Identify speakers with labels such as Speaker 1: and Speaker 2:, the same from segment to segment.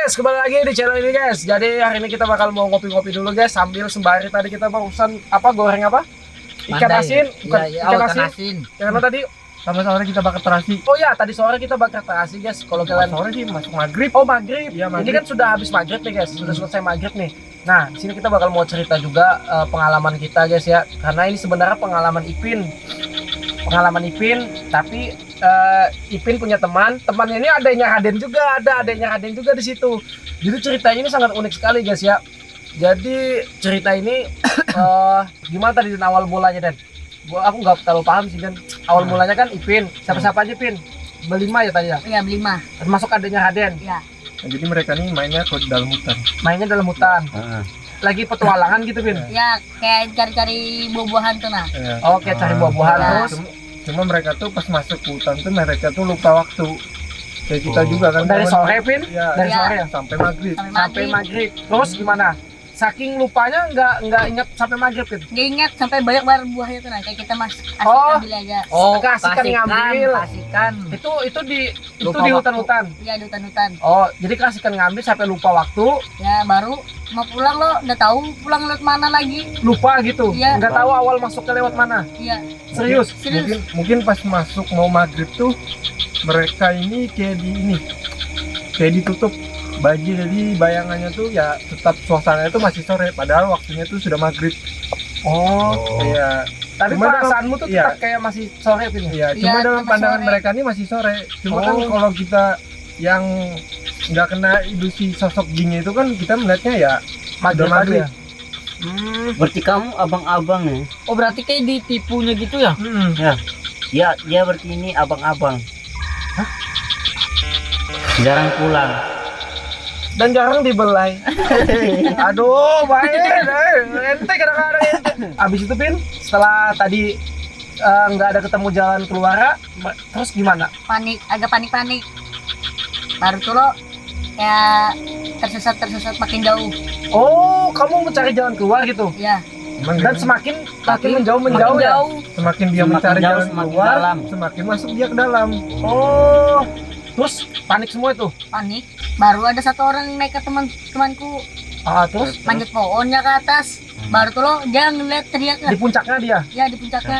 Speaker 1: guys, kembali lagi di channel ini guys. Jadi hari ini kita bakal mau ngopi-ngopi dulu guys, sambil sembari tadi kita barusan goreng apa? Ikan asin, bukan ikan asin. Karena tadi
Speaker 2: Sama sore kita bakar terasi.
Speaker 1: oh ya, tadi sore kita bakar terasi guys. Kalau kalian
Speaker 2: Sore sih masuk maghrib.
Speaker 1: oh maghrib.
Speaker 2: Iya, maghrib.
Speaker 1: Ini kan sudah habis maghrib nih guys, sudah selesai maghrib nih. Nah, di sini kita bakal mau cerita juga pengalaman kita guys ya. Karena ini sebenarnya pengalaman Ipin. Tapi Ipin punya temannya ini adanya Raden juga di situ. Jadi ceritanya ini sangat unik sekali guys ya. Jadi cerita ini gimana tadi Dan, awal mulanya Dan? Aku nggak terlalu paham sih Dan. Awal mulanya kan Ipin, siapa aja Pin? Berlima ya tadi ya?
Speaker 3: Iya, berlima.
Speaker 1: Termasuk adanya Raden.
Speaker 3: Iya.
Speaker 2: Nah, jadi mereka nih mainnya ke dalam hutan.
Speaker 1: Mainnya dalam hutan. Lagi petualangan gitu Pin.
Speaker 3: Ya, kayak cari-cari buah-buahan tuh nah.
Speaker 2: Ya.
Speaker 1: Oke, cari buah-buahan
Speaker 3: Ya.
Speaker 1: terus.
Speaker 2: Cuma mereka tuh pas masuk ke hutan tuh mereka tuh lupa waktu. Kayak kita juga kan.
Speaker 1: Dari sore Pin?
Speaker 2: Ya,
Speaker 1: Dari
Speaker 3: Iya.
Speaker 1: sore ya?
Speaker 2: sampai maghrib.
Speaker 1: Sampai maghrib. Terus gimana? Saking lupanya nggak ingat sampai maghrib Pin?
Speaker 3: Dia ingat sampai banyak banget buahnya tuh nah. Kayak kita asik
Speaker 1: Oh.
Speaker 3: ambil aja.
Speaker 1: Kasihkan ngambil.
Speaker 4: Kasihkan.
Speaker 1: Itu di
Speaker 2: Lupa
Speaker 1: di
Speaker 2: waktu.
Speaker 1: hutan-hutan.
Speaker 3: Iya, di hutan-hutan.
Speaker 1: Oh, jadi kasihkan ngambil sampai lupa waktu,
Speaker 3: Ya, baru mau pulang lo udah tahu pulang lewat mana lagi.
Speaker 1: lupa gitu.
Speaker 3: Iya.
Speaker 1: Nggak tahu awal masuknya lewat mana.
Speaker 3: Iya.
Speaker 1: Serius.
Speaker 2: Mungkin pas masuk mau maghrib tuh mereka ini kayak ditutup banjir, jadi bayangannya tuh ya tetap suasananya tuh masih sore padahal waktunya tuh sudah maghrib.
Speaker 1: Oh,
Speaker 2: Iya.
Speaker 1: tapi
Speaker 2: Cuma
Speaker 1: perasaanmu tuh
Speaker 2: iya.
Speaker 1: tetap kayak masih sore Pin.
Speaker 2: Iya,
Speaker 3: Iya,
Speaker 2: cuma dalam
Speaker 3: tetap
Speaker 2: pandangan
Speaker 3: sore.
Speaker 2: mereka ini masih sore. Cuma kan
Speaker 1: Oh.
Speaker 2: kalau kita yang nggak kena ilusi sosok jinnya itu kan kita melihatnya ya
Speaker 1: Maghrib
Speaker 2: udah
Speaker 1: tadi
Speaker 2: maghrib.
Speaker 1: ya.
Speaker 4: Berarti kamu abang-abang ya?
Speaker 5: Oh berarti kayak ditipunya gitu ya?
Speaker 4: Ya, dia berarti ini abang-abang. Jarang pulang.
Speaker 1: Dan jarang dibelai. Aduh, baik. Ente kadang-kadang ente. Abis itu Pin, setelah tadi nggak ada ketemu jalan keluar, terus gimana?
Speaker 3: Agak panik. Baru tuh lo kayak tersesat makin jauh.
Speaker 1: Oh, kamu mencari jalan keluar gitu.
Speaker 3: Iya.
Speaker 2: Cuman
Speaker 1: Dan
Speaker 2: kan
Speaker 1: semakin menjauh ya.
Speaker 2: semakin dia
Speaker 4: Semakin
Speaker 2: mencari
Speaker 4: jauh,
Speaker 2: jalan
Speaker 4: semakin
Speaker 2: keluar,
Speaker 4: dalam.
Speaker 2: semakin masuk dia ke dalam.
Speaker 1: Oh, terus panik semua itu.
Speaker 3: Panik. Baru ada satu orang naik ke temanku
Speaker 1: Terus
Speaker 3: manjat pohonnya ke atas. Baru tuh lo dia ngeliat teriaknya.
Speaker 1: di puncaknya dia,
Speaker 3: Ya, di puncaknya.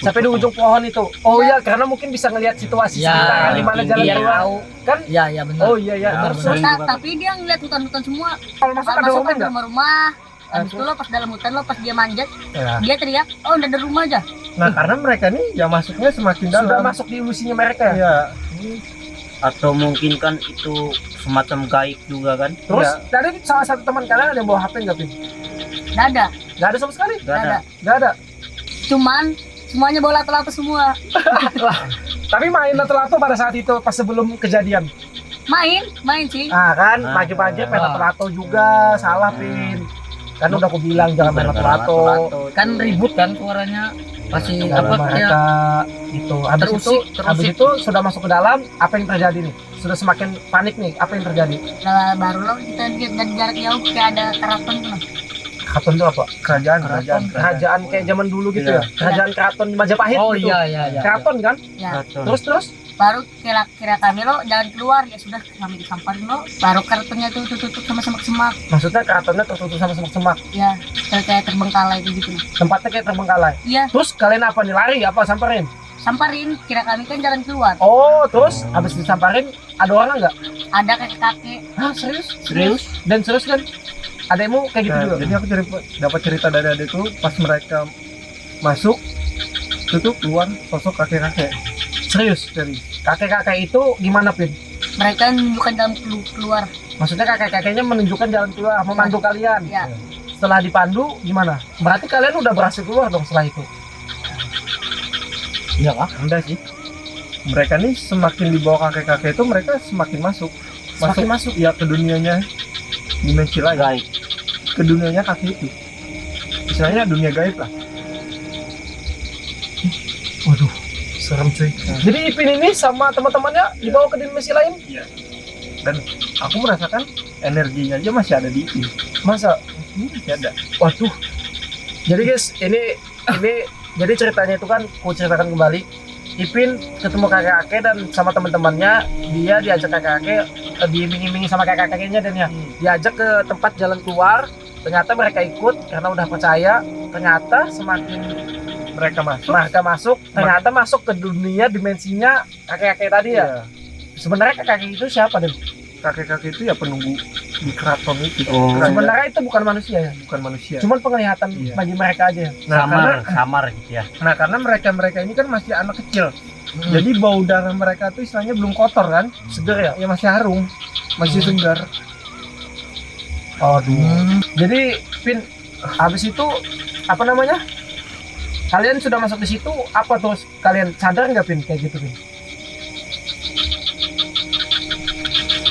Speaker 1: sampai di ujung pohon itu. Oh iya, karena mungkin bisa ngelihat situasi
Speaker 5: Ya,
Speaker 1: sekitar di mana jalan
Speaker 5: biar
Speaker 1: keluar.
Speaker 5: tahu.
Speaker 1: Kan?
Speaker 5: Iya iya benar.
Speaker 1: Oh iya ya.
Speaker 2: Ya,
Speaker 1: Terus
Speaker 2: benar.
Speaker 3: Tapi dia ngeliat hutan-hutan semua.
Speaker 1: kalau masuk
Speaker 3: Kalau
Speaker 1: ada
Speaker 3: masuk
Speaker 1: rumah
Speaker 3: ke
Speaker 1: nggak?
Speaker 3: rumah-rumah. Habis
Speaker 1: Terus?
Speaker 3: itu lo pas dalam hutan lo pas dia manjat,
Speaker 2: Ya.
Speaker 3: dia teriak, "Oh, udah ada rumah aja."
Speaker 2: Nah, karena mereka nih ya masuknya semakin dalam.
Speaker 1: Sudah masuk di ilusinya mereka ya.
Speaker 2: Iya.
Speaker 4: Atau mungkin kan itu semacam gaib juga kan?
Speaker 1: Terus
Speaker 2: Iya.
Speaker 1: tadi salah satu teman kalian ada yang bawa HP nggak Pin?
Speaker 3: Nggak ada,
Speaker 1: Nggak ada sama sekali.
Speaker 4: Gak ada.
Speaker 1: Nggak ada.
Speaker 3: cuman semuanya bola lato semua.
Speaker 1: Tapi main lato-lato pada saat itu pas sebelum kejadian.
Speaker 3: Main sih.
Speaker 1: Ah kan,
Speaker 4: Ah.
Speaker 1: pagi-pagi main lato-lato juga, salah Pin. Kan udah aku bilang jangan main lato-lato.
Speaker 5: Kan ribut kan suaranya. Masih
Speaker 1: Karena
Speaker 5: apa
Speaker 1: mereka
Speaker 5: ya?
Speaker 1: itu habis itu sudah masuk ke dalam, apa yang terjadi nih? Sudah semakin panik nih, apa yang terjadi?
Speaker 3: Nah, baru lo kita lihat dari jarak jauh kayak ada keraton tuh.
Speaker 1: Keraton itu apa? Kerajaan kayak zaman dulu gitu
Speaker 2: Iya.
Speaker 1: ya. Kerajaan keraton di Majapahit
Speaker 5: Oh
Speaker 1: gitu.
Speaker 5: iya iya iya.
Speaker 1: Keraton kan?
Speaker 3: Ya,
Speaker 1: Terus
Speaker 3: baru kira kami lo jalan keluar, ya sudah kami disamperin lo. Baru keratonnya tuh tutup sama semak-semak.
Speaker 1: maksudnya keratonnya tertutup sama semak-semak.
Speaker 3: Ya, kayak terbengkalai gitu.
Speaker 1: Tempatnya kayak terbengkalai.
Speaker 3: Iya,
Speaker 1: Terus kalian apa nih, lari apa samperin?
Speaker 3: samperin, kira kami kan jalan keluar.
Speaker 1: Oh, terus habis disamperin ada orang nggak?
Speaker 3: Ada kakek-kakek.
Speaker 1: Hah, serius?
Speaker 4: Serius?
Speaker 1: Dan serius kan? Ademu kayak gitu
Speaker 2: Nah,
Speaker 1: juga.
Speaker 2: jadi aku dapat cerita dari adikku pas mereka masuk itu tuh keluar sosok kakek-kakek.
Speaker 1: Serius? Kakek-kakek itu gimana Pin?
Speaker 3: Mereka menunjukkan jalan keluar.
Speaker 1: Maksudnya kakek-kakeknya menunjukkan jalan keluar, memandu kalian.
Speaker 3: Ya,
Speaker 1: Setelah dipandu gimana? Berarti kalian udah berhasil keluar dong setelah itu.
Speaker 4: Iya kah?
Speaker 2: Enggak sih. Mereka nih semakin dibawa kakek-kakek itu mereka semakin masuk.
Speaker 1: Semakin masuk.
Speaker 2: Ya ke dunianya dimensi lain.
Speaker 4: Gaib.
Speaker 2: Ke dunianya kakek itu. Istilahnya dunia gaib lah.
Speaker 1: Waduh, serem cuy. Jadi Ipin ini sama teman-temannya dibawa ke dimensi lain?
Speaker 2: Dan aku merasakan energinya aja masih ada di itu.
Speaker 1: Masa?
Speaker 2: Masih ada.
Speaker 1: Waduh. Jadi guys, ini jadi ceritanya itu kan aku ceritakan kembali. Ipin ketemu kakek-kakek dan sama teman-temannya, dia diajak kakek-kakek diiming-imingi sama kakak-kakaknya dan ya diajak ke tempat jalan keluar. Ternyata mereka ikut karena udah percaya. Ternyata semakin
Speaker 2: mereka masuk
Speaker 1: ternyata masuk ke dunia dimensinya kakek-kakek tadi ya.
Speaker 2: ya
Speaker 1: Sebenarnya kakek itu siapa dan
Speaker 2: kakek-kakek itu ya penunggu di keraton itu.
Speaker 4: Oh.
Speaker 2: Kerajaan,
Speaker 1: sebenarnya itu bukan manusia ya,
Speaker 2: bukan manusia.
Speaker 1: cuman penglihatan
Speaker 2: Iya.
Speaker 1: bagi mereka aja.
Speaker 4: Samar gitu ya.
Speaker 2: Nah, karena mereka ini kan masih anak kecil. Jadi bau darah mereka tuh istilahnya belum kotor kan?
Speaker 1: Seger ya.
Speaker 2: Ya masih harum, masih segar.
Speaker 1: Aduh. Jadi Pin, habis itu apa namanya? Kalian sudah masuk di situ, apa terus kalian sadar nggak Pin kayak gitu Pin?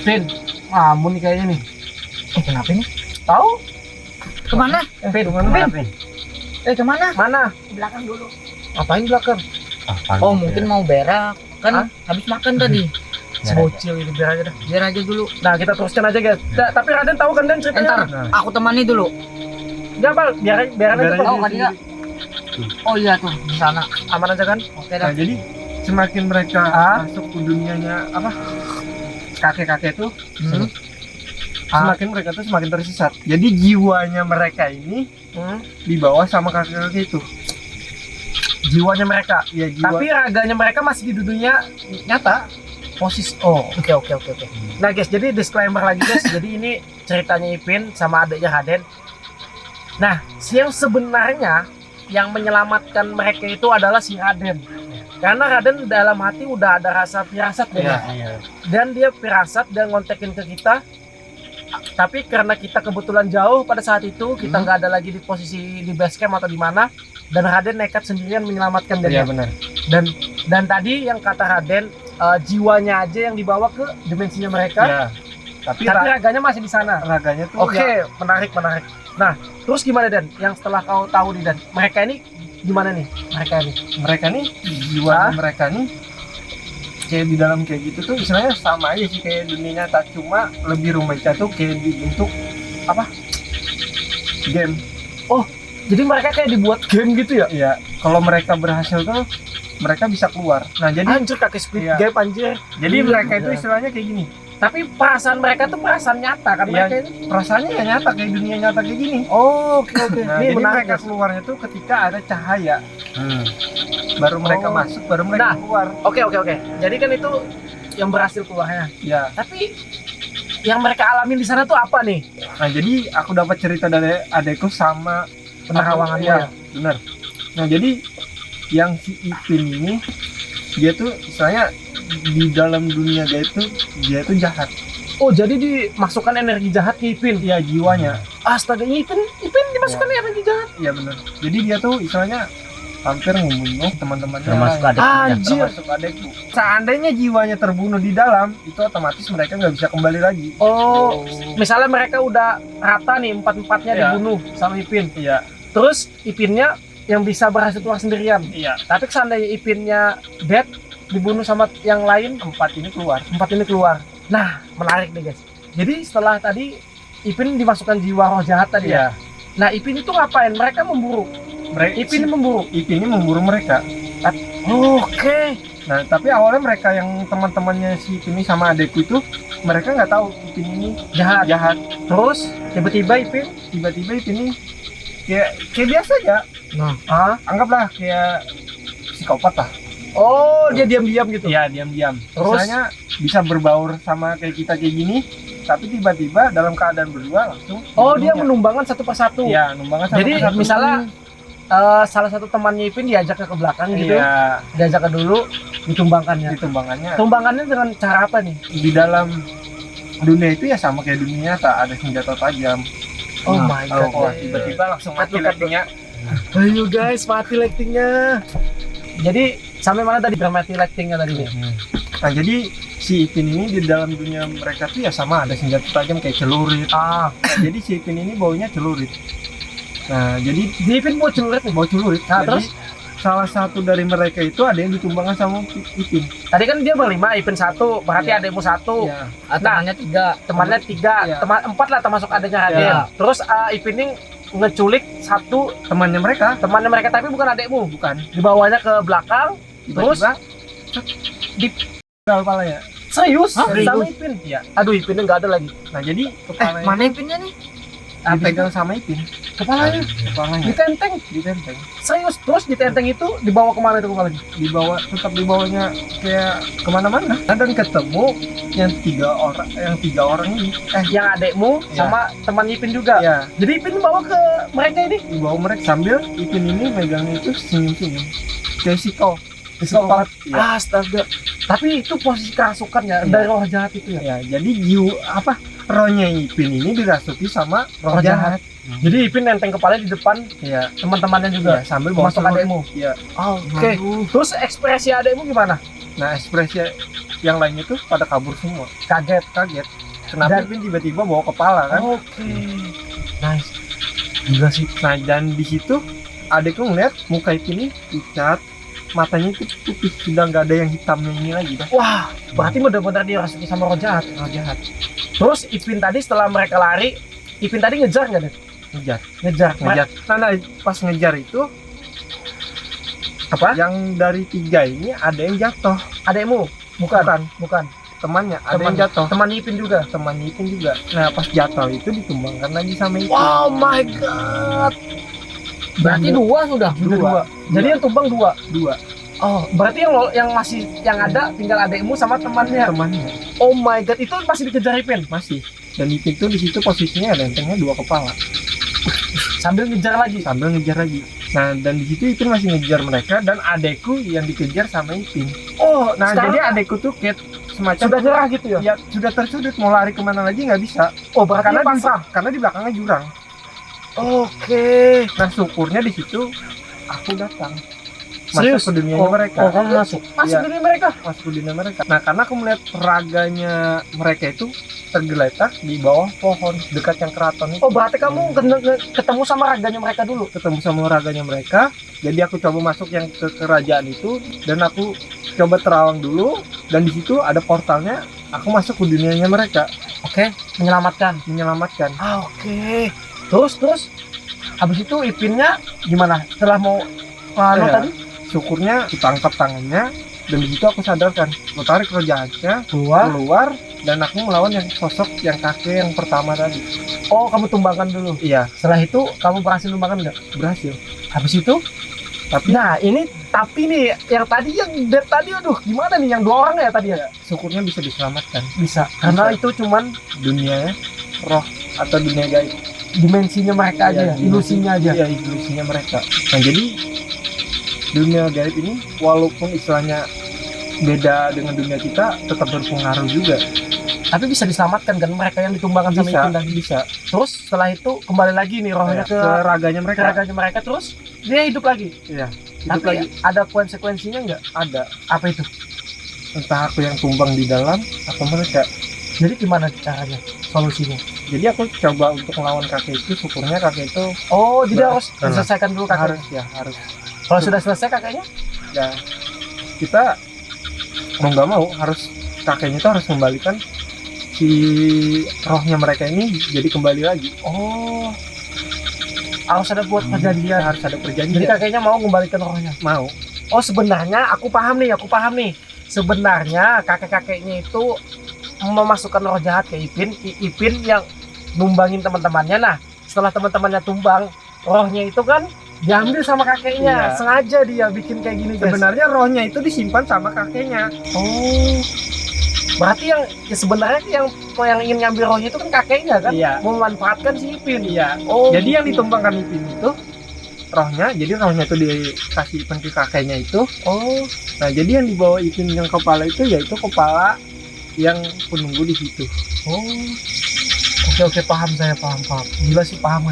Speaker 1: Pin, amun nih kayaknya nih.
Speaker 5: Kenapa nih?
Speaker 1: Tahu?
Speaker 5: Kemana?
Speaker 1: Pin,
Speaker 4: Kemana,
Speaker 1: Pin,
Speaker 4: Pin?
Speaker 5: Kemana?
Speaker 1: mana?
Speaker 3: Di belakang dulu.
Speaker 1: Ngapain belakang?
Speaker 5: Oh, mungkin mau berak. Kan
Speaker 1: Hah?
Speaker 5: habis makan tadi.
Speaker 1: Sebocil ini biar aja dah.
Speaker 5: Biar aja dulu.
Speaker 1: Nah kita teruskan aja guys. Tapi Raden tahu kan dan ceritanya?
Speaker 5: Entar,
Speaker 2: Nah.
Speaker 5: aku temani dulu.
Speaker 1: Enggak Bal, biar aja
Speaker 2: Biar
Speaker 1: Pak.
Speaker 2: aja.
Speaker 5: Oh, kan dia. Oh iya tuh, di sana.
Speaker 1: Aman aja kan?
Speaker 5: Oke
Speaker 2: Nah,
Speaker 5: dah.
Speaker 2: jadi semakin mereka
Speaker 1: Ah?
Speaker 2: masuk ke dunianya apa? Kakek-kakek tuh
Speaker 1: Hmm.
Speaker 2: semakin mereka tuh semakin tersesat. Jadi jiwanya mereka ini
Speaker 1: Hmm.
Speaker 2: dibawa sama kakek-kakek itu.
Speaker 1: Jiwanya mereka.
Speaker 2: Ya jiwa.
Speaker 1: Tapi raganya mereka masih di dunia nyata. Posis. Oh, oke. Nah guys, jadi disclaimer lagi guys. Jadi ini ceritanya Ipin sama adiknya Raden. Nah, yang sebenarnya yang menyelamatkan mereka itu adalah si Raden. Karena Raden dalam hati udah ada rasa firasat deh.
Speaker 4: Iya.
Speaker 1: Dan dia firasat dan ngontekin ke kita. Tapi karena kita kebetulan jauh pada saat itu, kita nggak ada lagi di posisi di base camp atau di mana, dan Raden nekat sendirian menyelamatkan
Speaker 2: Iya
Speaker 1: dia.
Speaker 2: benar.
Speaker 1: Dan tadi yang kata Raden, jiwanya aja yang dibawa ke dimensinya mereka,
Speaker 2: Ya. Tapi
Speaker 1: tapi raganya masih di sana.
Speaker 2: raganya tuh
Speaker 1: Oke, menarik. Nah, terus gimana Dan? Yang setelah kau tahu nih Dan, mereka ini gimana nih?
Speaker 2: mereka nih jiwa mereka nih kayak di dalam kayak gitu tuh istilahnya sama aja sih kayak dunia nyata, cuma lebih rumitnya tuh kayak dibentuk apa game.
Speaker 1: Jadi mereka kayak dibuat game gitu ya?
Speaker 2: Iya, kalau mereka berhasil tuh mereka bisa keluar. Nah jadi
Speaker 1: Anjir, kakek Squid
Speaker 2: Iya.
Speaker 1: Game anjir.
Speaker 2: jadi
Speaker 1: Iya.
Speaker 2: mereka itu istilahnya kayak gini.
Speaker 1: Tapi perasaan mereka tuh perasaan nyata kan
Speaker 2: Iya.
Speaker 1: mereka ini.
Speaker 2: Perasaannya ya nyata kayak dunia nyata kayak gini.
Speaker 1: Oh, oke.
Speaker 2: Nah,
Speaker 1: Ini
Speaker 2: jadi
Speaker 1: menarik
Speaker 2: mereka
Speaker 1: guys.
Speaker 2: keluarnya tuh ketika ada cahaya,
Speaker 4: Hmm.
Speaker 2: baru mereka
Speaker 1: Oh.
Speaker 2: masuk, baru mereka
Speaker 1: Nah.
Speaker 2: keluar.
Speaker 1: Oke. Jadi kan itu yang berhasil keluarnya.
Speaker 2: Ya.
Speaker 1: Tapi yang mereka alamin di sana tuh apa nih?
Speaker 2: Nah jadi aku dapat cerita dari adekku sama
Speaker 1: Penerawangannya
Speaker 2: Iya,
Speaker 1: ya?
Speaker 2: benar. Nah jadi yang si Ipin ini dia tuh istilahnya di dalam dunia dia itu jahat.
Speaker 1: Oh, jadi dimasukkan energi jahat ke Ipin.
Speaker 2: Iya jiwanya.
Speaker 1: Astaga, Ipin dimasukkan energi jahat.
Speaker 2: Iya benar. Jadi dia tuh istilahnya hampir membunuh teman-temannya.
Speaker 4: Termasuk
Speaker 2: lain.
Speaker 4: adiknya.
Speaker 1: Anjir.
Speaker 2: Termasuk adekku. Seandainya jiwanya terbunuh di dalam, itu otomatis mereka nggak bisa kembali lagi.
Speaker 1: Oh, misalnya mereka udah rata nih empat-empatnya
Speaker 2: Iya.
Speaker 1: dibunuh sama Ipin.
Speaker 2: Iya,
Speaker 1: Terus Ipinnya yang bisa berhasil keluar sendirian.
Speaker 2: iya.
Speaker 1: Tapi seandainya Ipinnya dead, dibunuh sama yang lain,
Speaker 2: Empat ini keluar.
Speaker 1: empat ini keluar. Nah, menarik nih guys. Jadi setelah tadi Ipin dimasukkan jiwa roh jahat tadi ya.
Speaker 2: Iya.
Speaker 1: Nah, Ipin itu ngapain? Mereka memburu.
Speaker 2: Mereka
Speaker 1: Ipin memburu.
Speaker 2: Ipin ini memburu mereka.
Speaker 1: Oke.
Speaker 2: Nah, tapi awalnya mereka yang teman-temannya si Ipin ini sama adekku itu mereka nggak tahu Ipin ini
Speaker 1: Jahat.
Speaker 2: jahat.
Speaker 1: Terus tiba-tiba Ipin,
Speaker 2: Tiba-tiba Ipin ini kayak biasa aja.
Speaker 1: ah,
Speaker 2: Anggaplah kayak psikopat lah.
Speaker 1: oh dia diam-diam gitu.
Speaker 2: Iya, diam-diam.
Speaker 1: Terus?
Speaker 2: Misalnya bisa berbaur sama kayak kita kayak gini, tapi tiba-tiba dalam keadaan berdua langsung.
Speaker 1: Oh, dia
Speaker 2: dibunuhnya.
Speaker 1: menumbangkan satu persatu.
Speaker 2: Iya, numbangnya satu
Speaker 1: Jadi
Speaker 2: persatu.
Speaker 1: misalnya salah satu temannya Ipin diajak ke belakang gitu,
Speaker 2: iya,
Speaker 1: diajak ke dulu, ditumbangkannya.
Speaker 2: ditumbangannya
Speaker 1: Tumbangannya dengan cara apa nih?
Speaker 2: di dalam dunia itu ya sama kayak dunia nyata, ada senjata tajam.
Speaker 1: Oh
Speaker 2: Nah,
Speaker 1: my god.
Speaker 2: wah, tiba-tiba langsung mati
Speaker 1: Cut, cut,
Speaker 2: lightingnya.
Speaker 1: Ayo guys, mati lightingnya. Jadi sampai mana tadi mati lightingnya tadi nih?
Speaker 2: Nah, jadi si Ipin ini di dalam dunia mereka tuh ya sama, ada senjata tajam kayak celurit.
Speaker 1: Ah,
Speaker 2: Nah, jadi si Ipin ini baunya celurit. Nah, jadi
Speaker 1: di Ipin mau celurit nih.
Speaker 2: bau celurit.
Speaker 1: Nah,
Speaker 2: Jadi
Speaker 1: terus?
Speaker 2: salah satu dari mereka itu ada yang ditumbangkan sama Ipin.
Speaker 1: Tadi kan dia berlima, Ipin satu, berarti
Speaker 2: Iya.
Speaker 1: adekmu satu.
Speaker 2: Iya.
Speaker 5: Temannya 3.
Speaker 1: Temannya tiga,
Speaker 2: Iya.
Speaker 1: teman empat lah termasuk adanya Raden.
Speaker 5: Iya.
Speaker 1: Terus Ipin ini ngeculik satu
Speaker 2: Temannya mereka
Speaker 1: temannya mereka tapi bukan adekmu.
Speaker 2: bukan.
Speaker 1: Dibawanya ke belakang, terus
Speaker 2: Tiba-tiba kepalanya.
Speaker 1: Serius?
Speaker 5: Hah?
Speaker 1: Sama
Speaker 2: Serius?
Speaker 1: Ipin?
Speaker 2: Iya.
Speaker 1: Aduh, Ipinnya nggak ada lagi.
Speaker 2: Nah jadi kepalanya
Speaker 5: Mana Ipinnya nih?
Speaker 2: dipegang sama Ipin.
Speaker 1: Kepalanya
Speaker 2: Kepalanya
Speaker 1: ditenteng.
Speaker 2: ditenteng.
Speaker 1: Serius? Terus ditenteng itu dibawa kemana itu kepalanya?
Speaker 2: Tetap dibawanya kayak kemana-mana. Nah, dan ketemu yang tiga orang ini.
Speaker 1: Yang adekmu
Speaker 2: Iya.
Speaker 1: sama teman Ipin juga.
Speaker 2: Ya,
Speaker 1: Jadi Ipin bawa ke mereka ini.
Speaker 2: dibawa mereka sambil Ipin ini megangnya itu senyum-senyum. Kayak siko.
Speaker 1: Psikopat.
Speaker 2: Iya.
Speaker 1: Astaga. Tapi itu posisi kerasukan ya
Speaker 2: Iya.
Speaker 1: dari roh jahat itu ya.
Speaker 2: Ya, jadi rohnya Ipin ini dirasuki sama roh
Speaker 1: Roh
Speaker 2: jahat.
Speaker 1: Jadi Ipin nenteng kepalanya di depan
Speaker 2: Ya,
Speaker 1: teman-temannya juga.
Speaker 2: sambil bawa
Speaker 1: Masuk
Speaker 2: telur.
Speaker 1: adekmu.
Speaker 2: Ya.
Speaker 1: Oke. Terus ekspresi adekmu gimana?
Speaker 2: Nah, ekspresi yang lainnya tuh pada kabur semua.
Speaker 1: Kaget.
Speaker 2: Kenapa
Speaker 1: Dan-
Speaker 2: Ipin tiba-tiba bawa kepala kan?
Speaker 1: Oke. Nice. Gila sih.
Speaker 2: Nah, dan di situ adekku ngeliat muka Ipin ini pucat, matanya itu putih, sudah nggak ada yang hitamnya ini lagi dah.
Speaker 1: Wah, berarti benar-benar dirasuki sama roh jahat.
Speaker 2: Roh jahat.
Speaker 1: Terus Ipin tadi setelah mereka lari, Ipin tadi ngejar nggak deh?
Speaker 2: Ngejar.
Speaker 1: Ngejar.
Speaker 2: Nah, pas ngejar itu
Speaker 1: Apa?
Speaker 2: yang dari 3 ini ada yang jatuh.
Speaker 1: Adekmu? Bukan.
Speaker 2: Temannya ada yang jatuh.
Speaker 1: Teman Ipin juga.
Speaker 2: Teman Ipin juga. Nah, pas jatuh itu ditumbangkan lagi sama Ipin.
Speaker 1: Oh my god.
Speaker 5: Berarti dua sudah.
Speaker 1: Dua. Jadi yang tumbang dua.
Speaker 2: Dua
Speaker 1: Oh, berarti yang ada tinggal adekmu sama temannya.
Speaker 2: temannya
Speaker 1: Oh my god, itu masih dikejar Ipin
Speaker 2: masih. Dan Ipin tuh di situ posisinya lempengnya 2 kepala
Speaker 1: sambil ngejar lagi.
Speaker 2: sambil ngejar lagi. Nah, dan di situ Ipin masih ngejar mereka dan adekku yang dikejar sama Ipin.
Speaker 1: Oh,
Speaker 2: Nah,
Speaker 1: sekarang
Speaker 2: jadi adekku tuh kayak semacam
Speaker 1: sudah nyerah gitu ya?
Speaker 2: ya sudah tersudut, mau lari kemana lagi nggak bisa
Speaker 1: Oh, berarti
Speaker 2: karena
Speaker 1: pasrah.
Speaker 2: karena di belakangnya jurang.
Speaker 1: Oke.
Speaker 2: Nah, syukurnya di situ aku datang
Speaker 1: Serius?
Speaker 2: masuk ke dunianya mereka.
Speaker 5: Oh, kamu masuk.
Speaker 1: Masuk
Speaker 2: Iya.
Speaker 1: dunia mereka.
Speaker 2: Masuk ke dunia mereka. Nah, karena aku melihat raganya mereka itu tergeletak di bawah pohon dekat yang keraton itu.
Speaker 1: Oh, berarti kamu ketemu sama raganya mereka dulu.
Speaker 2: Ketemu sama raganya mereka, jadi aku coba masuk yang ke kerajaan itu dan aku coba terawang dulu, dan di situ ada portalnya, aku masuk ke dunianya mereka
Speaker 1: Oke, menyelamatkan.
Speaker 2: menyelamatkan.
Speaker 1: Oke. Terus habis itu Ipinnya gimana? Setelah mau
Speaker 2: Iya.
Speaker 1: tadi
Speaker 2: Syukurnya aku tangkap tangannya dan di situ aku sadarkan, aku tarik roh jahatnya
Speaker 1: keluar.
Speaker 2: keluar dan aku melawan yang sosok yang kakek yang pertama tadi.
Speaker 1: Oh, kamu tumbangkan dulu.
Speaker 2: Iya,
Speaker 1: Setelah itu kamu berhasil tumbangkan nggak?
Speaker 2: berhasil.
Speaker 1: Habis itu,
Speaker 2: Tapi
Speaker 1: nah tapi nih yang tadi yang dead tadi, aduh gimana nih yang 2 orang ya tadi ya?
Speaker 2: syukurnya bisa diselamatkan.
Speaker 1: Bisa. Karena itu cuman
Speaker 2: Dunia roh atau dunia gaib.
Speaker 1: dimensinya mereka aja ya, ilusinya aja.
Speaker 2: Iya, ilusinya mereka. Nah, jadi dunia gaib ini walaupun istilahnya beda dengan dunia kita, tetap berpengaruh juga.
Speaker 1: Tapi bisa diselamatkan kan mereka yang ditumbangkan sama
Speaker 2: Bisa,
Speaker 1: Ipin tadi.
Speaker 2: bisa.
Speaker 1: Terus setelah itu kembali lagi nih rohnya
Speaker 2: Ke
Speaker 1: ke
Speaker 2: raganya mereka.
Speaker 1: raganya mereka, terus dia hidup lagi.
Speaker 2: Iya, hidup
Speaker 1: Tapi
Speaker 2: lagi.
Speaker 1: ada konsekuensinya nggak?
Speaker 2: Ada.
Speaker 1: Apa itu?
Speaker 2: Entah aku yang tumbang di dalam atau mereka.
Speaker 1: Jadi gimana caranya? Solusinya?
Speaker 2: Jadi aku coba untuk melawan kakek itu, syukurnya kakek itu
Speaker 1: Oh, jadi
Speaker 2: Nah,
Speaker 1: harus diselesaikan dulu kakeknya.
Speaker 2: harus.
Speaker 1: Kalau sudah selesai kakeknya?
Speaker 2: Ya, kita mau nggak mau harus kakeknya itu harus kembalikan si rohnya mereka ini jadi kembali lagi.
Speaker 1: Oh, harus ada buat perjanjian.
Speaker 2: Harus ada
Speaker 1: Jadi
Speaker 2: perjanjian.
Speaker 1: kakeknya mau kembalikan rohnya.
Speaker 2: Mau.
Speaker 1: Oh, sebenarnya aku paham nih. Sebenarnya kakek-kakeknya itu memasukkan roh jahat ke Ipin. Ipin yang numbangin teman-temannya. Nah, setelah teman-temannya tumbang, rohnya itu kan diambil sama kakeknya.
Speaker 2: Iya.
Speaker 1: Sengaja dia bikin kayak gini, guys.
Speaker 2: Sebenarnya rohnya itu disimpan sama kakeknya.
Speaker 1: Oh, berarti yang sebenarnya yang ingin ngambil rohnya itu kan kakeknya kan?
Speaker 2: Iya.
Speaker 1: Memanfaatkan si Ipin.
Speaker 2: Iya.
Speaker 1: Oh,
Speaker 2: Jadi yang
Speaker 1: gitu.
Speaker 2: ditumbangkan Ipin itu rohnya, jadi rohnya itu dikasih Ipin ke kakeknya itu.
Speaker 1: Oh,
Speaker 2: Nah, jadi yang dibawa Ipin yang kepala itu yaitu kepala yang penunggu di situ.
Speaker 1: oh. Oke, paham saya, paham. Gila sih, paham.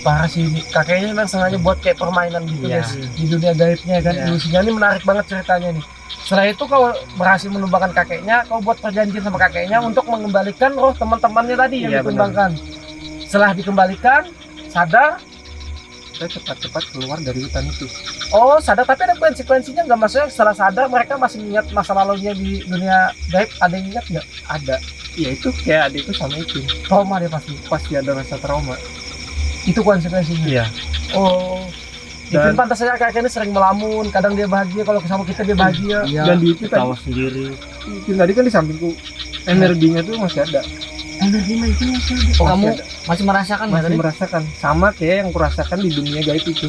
Speaker 1: Parah sih ini. Kakeknya memang sengaja buat kayak permainan gitu,
Speaker 2: Iya.
Speaker 1: guys. Di dunia gaibnya kan.
Speaker 2: Iya.
Speaker 1: Ilusinya ini menarik banget ceritanya nih. Setelah itu kau berhasil menumbangkan kakeknya, kau buat perjanjian sama kakeknya untuk mengembalikan roh teman-temannya tadi yang
Speaker 2: Iya,
Speaker 1: ditumbangkan. Setelah dikembalikan, sadar.
Speaker 2: Kita cepat-cepat keluar dari hutan itu.
Speaker 1: Oh, sadar, tapi ada konsekuensinya nggak? Maksudnya setelah sadar mereka masih ingat masa lalunya di dunia gaib? Ada yang ingat nggak?
Speaker 2: Ada. Ya itu kayak adikku sama Ipin.
Speaker 1: Trauma dia pasti.
Speaker 2: Pasti ada rasa trauma.
Speaker 1: Itu konsekuensinya.
Speaker 2: Iya.
Speaker 1: Oh,
Speaker 2: Dan-
Speaker 1: Ipin pantas saja kakeknya sering melamun. Kadang dia bahagia, kalau sama kita dia bahagia.
Speaker 5: Iya.
Speaker 2: Dan di itu tadi
Speaker 4: Tawa sendiri.
Speaker 2: Ipin tadi kan di sampingku, energinya tuh masih ada.
Speaker 5: Energi itu masih ada. Oh, kamu
Speaker 2: Masih ada.
Speaker 5: masih merasakan ya
Speaker 2: Masih
Speaker 5: tadi?
Speaker 2: merasakan sama kayak yang kurasakan di dunia gaib itu.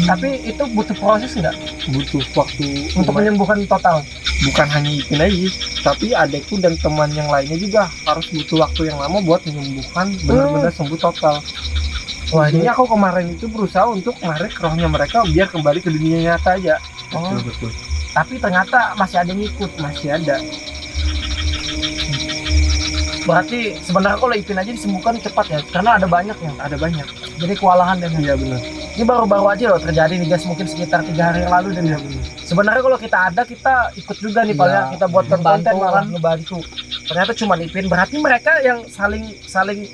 Speaker 1: Tapi itu butuh proses nggak
Speaker 2: Butuh waktu
Speaker 1: untuk menyembuhkan total?
Speaker 2: bukan hanya Ipin aja, tapi adekku dan teman yang lainnya juga harus butuh waktu yang lama buat menyembuhkan benar-benar sembuh total.
Speaker 1: Wah,
Speaker 2: Jadinya aku kemarin itu berusaha untuk menarik rohnya mereka biar kembali ke dunia nyata aja.
Speaker 1: Oh.
Speaker 2: Betul.
Speaker 1: Tapi ternyata masih ada yang ikut.
Speaker 2: Masih ada.
Speaker 1: Berarti sebenarnya kalau Ipin aja disembuhkan cepat ya, karena ada banyak ya.
Speaker 2: Ada banyak.
Speaker 1: Jadi kewalahan dan
Speaker 2: Iya benar.
Speaker 1: ini baru-baru aja loh terjadi nih guys, mungkin sekitar 3 hari yang lalu dan
Speaker 2: Iya benar.
Speaker 1: sebenarnya kalau kita ada kita ikut juga nih Pak
Speaker 5: Iya,
Speaker 1: ya, kita buat konten
Speaker 5: ngebantu
Speaker 1: malah
Speaker 5: kan.
Speaker 1: ngebantu. Ternyata cuma Ipin, berarti mereka yang saling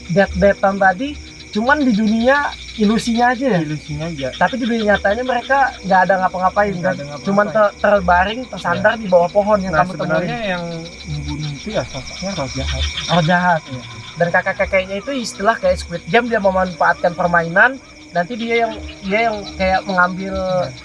Speaker 1: dead-deadan tadi cuman di dunia ilusinya aja ya.
Speaker 2: Ilusinya aja.
Speaker 1: Tapi di dunia nyatanya mereka nggak ada ngapa-ngapain
Speaker 2: Nggak
Speaker 1: kan.
Speaker 2: ada ngapa-ngapain.
Speaker 1: Cuman terbaring, tersandar di bawah pohon yang
Speaker 2: Nah
Speaker 1: kamu
Speaker 2: sebenarnya
Speaker 1: temuin.
Speaker 2: yang membunuh itu ya sosoknya roh jahat.
Speaker 1: Oh jahat. Dan kakek-kakeknya itu istilah kayak Squid Game, dia memanfaatkan permainan. Nanti dia yang kayak mengambil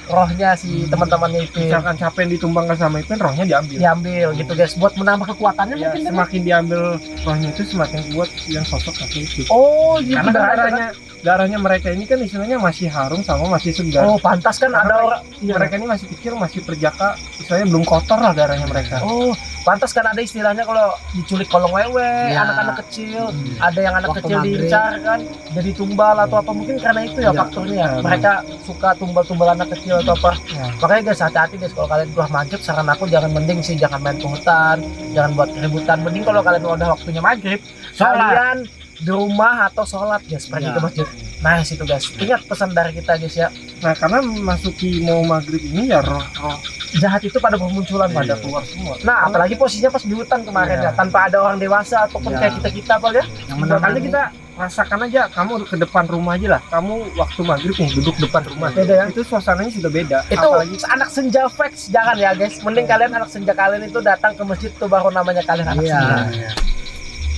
Speaker 1: rohnya si teman-temannya itu.
Speaker 2: Misalkan siapa yang ditumbangkan sama Ipin, rohnya diambil.
Speaker 1: Diambil gitu guys, buat menambah kekuatannya
Speaker 2: Ya,
Speaker 1: mungkin. kan?
Speaker 2: semakin diambil rohnya itu semakin kuat yang sosok kakek itu.
Speaker 1: Oh gitu.
Speaker 2: Karena kan
Speaker 1: darahnya.
Speaker 2: darahnya mereka ini kan istilahnya masih harum sama masih segar.
Speaker 1: Oh pantas kan
Speaker 2: Karena
Speaker 1: ada orang. Iya.
Speaker 2: Mereka ini masih kecil, masih perjaka, istilahnya belum kotor lah darahnya mereka.
Speaker 1: Oh pantas kan ada istilahnya kalau diculik kolong wewe,
Speaker 5: Ya.
Speaker 1: anak-anak kecil.
Speaker 2: Hmm.
Speaker 1: Ada yang anak
Speaker 5: Waktu
Speaker 1: kecil
Speaker 5: maghrib.
Speaker 1: diincar kan, jadi tumbal atau apa, mungkin karena itu ya
Speaker 2: Iya.
Speaker 1: faktornya ya.
Speaker 2: Benar.
Speaker 1: Mereka suka tumbal-tumbal anak kecil atau apa.
Speaker 2: Ya.
Speaker 1: Makanya guys, hati-hati guys kalau kalian keluar maghrib, saran aku jangan, mending sih jangan main ke hutan, jangan buat keributan. Mending kalau kalian udah waktunya maghrib, kalian di rumah atau sholat guys, pergi
Speaker 5: Ya.
Speaker 1: ke masjid. Nah situ guys, ingat pesan dari kita guys ya,
Speaker 2: Nah karena memasuki mau maghrib ini ya roh-roh
Speaker 1: jahat itu pada bermunculan
Speaker 2: pada
Speaker 1: pada.
Speaker 2: keluar semua.
Speaker 1: Nah apalagi posisinya pas di hutan kemarin
Speaker 2: Iya.
Speaker 1: ya, tanpa ada orang dewasa ataupun
Speaker 5: Iya.
Speaker 1: kayak kita Pak ya.
Speaker 5: Yang
Speaker 2: Makanya
Speaker 5: menemani
Speaker 2: kita rasakan aja, kamu ke depan rumah aja lah. Kamu waktu maghrib nih duduk depan rumah.
Speaker 1: Beda ya.
Speaker 2: Itu suasananya sudah beda.
Speaker 1: Itu
Speaker 2: Apalagi
Speaker 1: anak senja flex, jangan ya guys. Mending kalian anak senja kalian itu datang ke masjid tuh baru namanya kalian anak
Speaker 5: Iya.
Speaker 1: senja.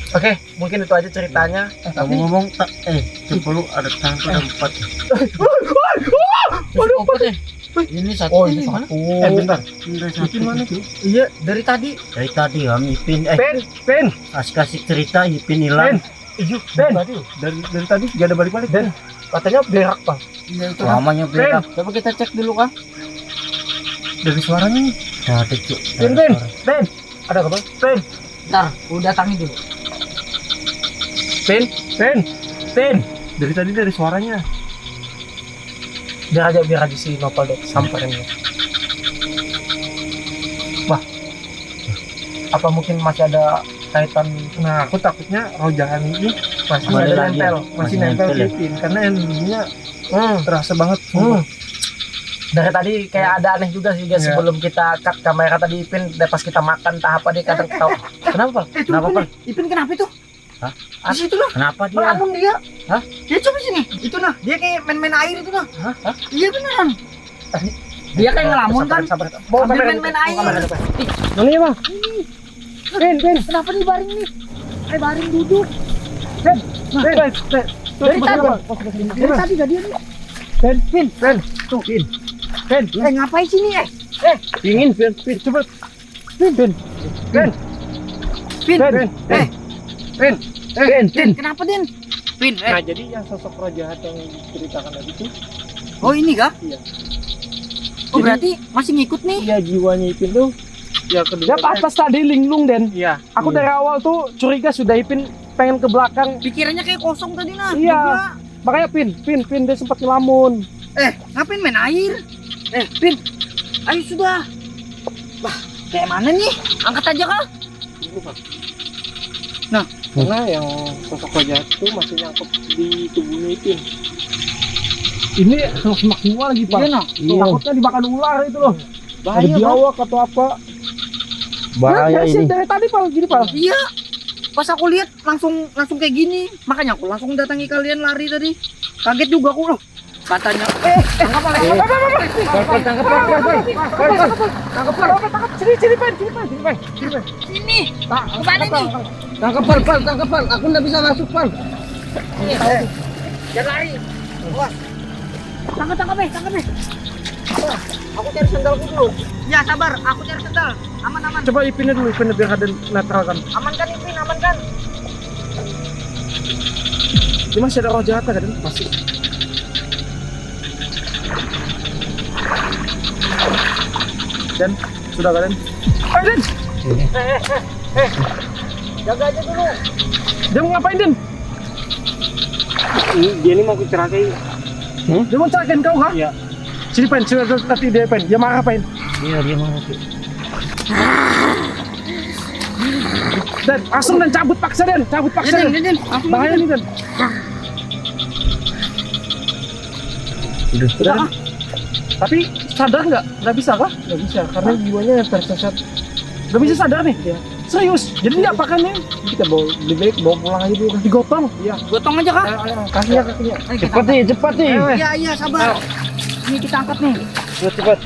Speaker 1: Oke, mungkin itu aja ceritanya.
Speaker 4: Kamu ngomong tak cepelu ada tangku dan 4.
Speaker 5: Waduh, ini satu.
Speaker 1: Oh,
Speaker 5: ini
Speaker 1: ini
Speaker 5: mana?
Speaker 2: bentar.
Speaker 4: Udah
Speaker 2: Ipin mana tuh?
Speaker 1: Iya, dari tadi.
Speaker 4: Dari tadi kami Ipin
Speaker 1: Ben,
Speaker 4: kasih cerita Ipin hilang.
Speaker 1: Iyu, Ben.
Speaker 2: Dari tadi gak ada balik-balik.
Speaker 1: Ben. Katanya berak bang.
Speaker 5: Iya itu kan.
Speaker 4: Lamanya berak.
Speaker 5: Coba kita cek dulu kan.
Speaker 2: Dari suaranya nih.
Speaker 4: Ada cuk.
Speaker 1: Ben. Ada apa bang? Ben,
Speaker 5: Ntar, udah datangi dulu.
Speaker 1: Ben.
Speaker 2: Dari tadi dari suaranya.
Speaker 1: Biar aja si Nopal deh samperin ya. Wah. Apa mungkin masih ada kaitan?
Speaker 2: Nah aku takutnya roh jahat ini masih
Speaker 1: Masih
Speaker 2: ada
Speaker 1: ada
Speaker 2: nempel.
Speaker 1: nempel.
Speaker 2: Masih nempel
Speaker 4: ya.
Speaker 2: ke Ipin. Karena energinya
Speaker 1: Hmm.
Speaker 2: terasa banget.
Speaker 1: Dari tadi kayak ada aneh juga sih guys,
Speaker 2: Iya.
Speaker 1: sebelum kita cut kamera tadi Ipin, pas kita makan tahap apa dia kadang ketawa. Kenapa Pak?
Speaker 4: Kenapa Pak?
Speaker 5: Ipin kenapa itu?
Speaker 4: Hah?
Speaker 5: Di situ lah.
Speaker 4: Kenapa dia?
Speaker 5: Melamun dia.
Speaker 4: Hah?
Speaker 5: Dia coba sini. Itu nah, dia kayak main-main air itu nah.
Speaker 1: Hah?
Speaker 5: Iya beneran. Dia kayak ngelamun kan.
Speaker 1: Sabar.
Speaker 5: Sambil main-main air.
Speaker 1: Mana ya bang? Ben.
Speaker 5: Kenapa dia baring nih? Baring duduk.
Speaker 1: Ben.
Speaker 5: Dari tadi gak dia nih.
Speaker 1: Ben.
Speaker 5: Tuh, Ben. Ngapain sini
Speaker 1: Dingin Ben. Cepet. Ben.
Speaker 5: Kenapa Den? Pin,
Speaker 2: Nah jadi yang sosok roh jahat yang diceritakan tadi itu,
Speaker 5: Oh ini kah?
Speaker 2: Iya.
Speaker 5: Oh
Speaker 2: Jadi-
Speaker 5: berarti masih ngikut nih?
Speaker 2: ya jiwanya Ipin tuh ya
Speaker 1: Dia
Speaker 2: kedengaran.
Speaker 1: pantas tadi linglung Den.
Speaker 2: Iya.
Speaker 1: Aku dari awal tuh curiga sudah Ipin pengen ke belakang.
Speaker 5: Pikirannya kayak kosong tadi nah.
Speaker 1: Iya.
Speaker 5: Juga.
Speaker 1: Makanya Pin dia sempat ngelamun.
Speaker 5: Ngapain main air? Pin, ayo sudah. Bah, kayak mana nih? Angkat aja kah?
Speaker 2: Karena yang sosok roh jahat itu masih nyangkut di tubuhnya Ipin.
Speaker 1: Ini semak semua lagi Pak.
Speaker 5: Iya nah.
Speaker 1: Takutnya dimakan ular itu loh. Ada
Speaker 5: Bahaya Bang.
Speaker 1: biawak atau apa.
Speaker 4: Bahaya
Speaker 1: Dari
Speaker 4: ini.
Speaker 1: dari tadi Pak gini Pak.
Speaker 5: Iya. Pas aku lihat langsung kayak gini. Makanya aku langsung datangi kalian lari tadi. Kaget juga aku loh. Katanya,
Speaker 1: Tangkap. Sini Pen.
Speaker 5: sini. Kemana nih?
Speaker 1: Tangkap Pal. Aku nggak bisa masuk Pal.
Speaker 5: Jangan lari. Tangkap. Aku cari sendalku dulu. Ya sabar, aku cari sendal. Aman aman.
Speaker 1: Coba Ipinnya dulu, Ipinnya biar Raden netralkan.
Speaker 5: Aman kan Ipin, aman kan?
Speaker 1: Ini masih ada roh jahat Raden, masih. Dan sudah Raden. Den!
Speaker 5: Jaga aja dulu.
Speaker 1: Dia mau ngapain Den?
Speaker 4: Dia ini mau kecelakai.
Speaker 1: Dia mau celakain kau kah?
Speaker 4: Iya.
Speaker 1: Sini Pen, sini nanti dia Pen. Dia marah Pen.
Speaker 4: Iya, dia mau.
Speaker 1: Dan langsung Dan cabut paksa Den, cabut paksa Den.
Speaker 5: Den.
Speaker 1: Bahaya nih Den. Udah Den. Tapi sadar nggak? Nggak bisa kah? Nggak bisa, karena jiwanya tersesat. Nggak bisa sadar nih. Serius. Jadi nggak pakai nih. Kita bawa, lebih baik bawa pulang aja dulu. Digotong. Iya.
Speaker 5: Gotong aja kah?
Speaker 1: Ayo, kakinya.
Speaker 5: Ayo, kita
Speaker 1: Cepat nih, cepat nih.
Speaker 5: Iya, sabar. Ini kita angkat nih.
Speaker 1: Cepat.